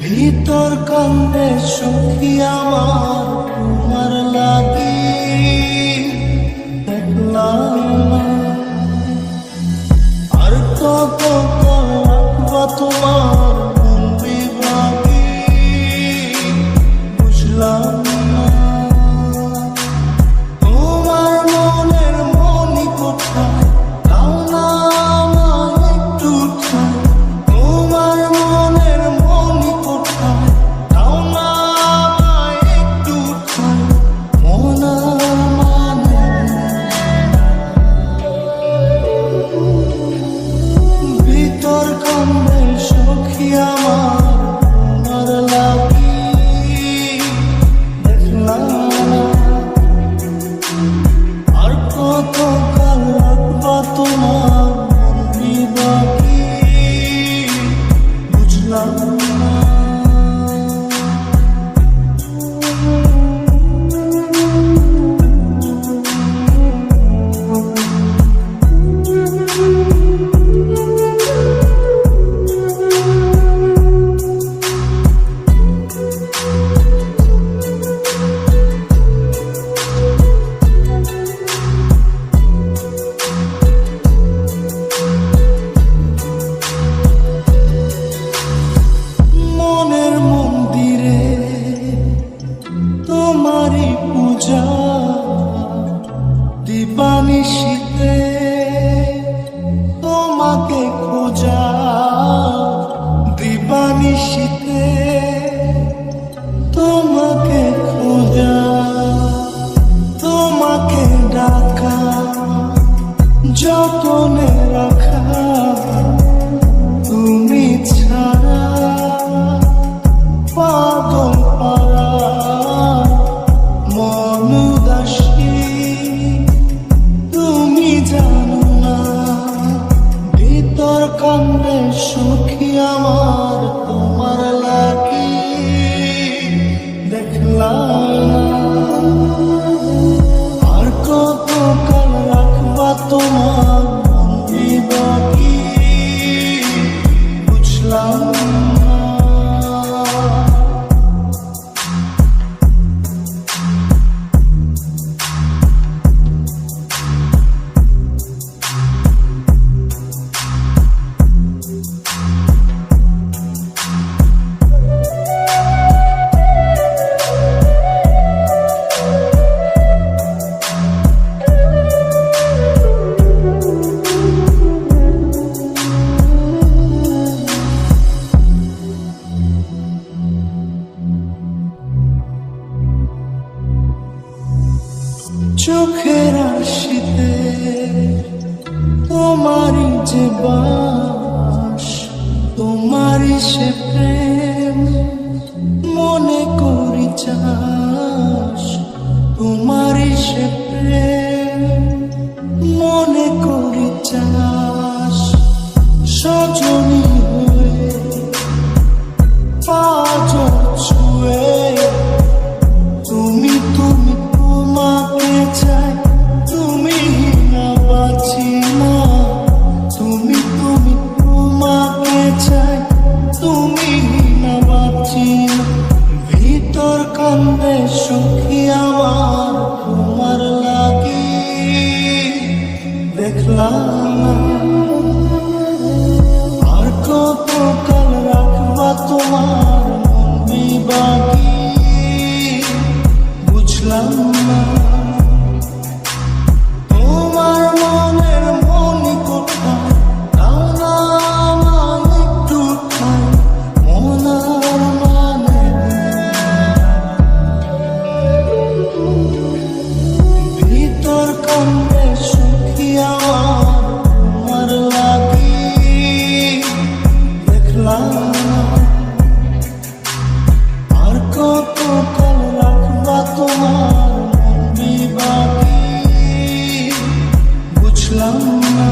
ভিতর কান্দে সখী আমার তোমার লাগি দেখলাম আর কত রাখবা তোমার মন বিভাগী বুঝলাম না তোমার মনের মনি কোথায় দাও না আমায় একটু ঠাঁই তোমার মনের মনি কোথায় দাও না আমায় একটু ঠাঁই মন মানে ভিতর কান্দে সখী আমার তোমার লাগি দেখলাম আর কত কাল রাখবা তোমার মন বিভাগী বুঝলাম না মনের মন্দিরে তোমারই পূজা দিবানিশীতে তোমাকে খোঁজা দিবানিশীতে তোমাকে খোঁজা তোমাকে ডাকা যতনে রাখা তুমি ছাড়া পাগল পারা মন উদাসী তুমি জানো না ভিতর কান্দে সখী আমার তোমার লাগি দেখলাম আর কত কাল রাখবা তোমার মন বিভাগী বুঝলাম না চোখের আশিতে তোমারই যে বাস তোমারই সে প্রেম মনে করি চাস তোমারই সে প্রেম মনে করি চাস সজনী হয়ে পাঁচ ছুঁয়ে তুমি তুমি তোমাকে চাই তুমি না বাঁচি না তুমি তুমি তোমাকে চাই তুমি না বাঁচি না ভিতর কান্দে সখী আমার তোমার লাগি দেখলাম আর কত কাল রাখবা তোমার মন বিভাগী বুঝলাম না তোমার মনের মনি কোথায় দাও না আমায় একটু ঠাঁই মন মানে ভিতর কান্দে সখী আমার তোমার লাগি দেখলাম আর কত কাল রাখবা তোমার মন বিভাগী বুঝলাম না।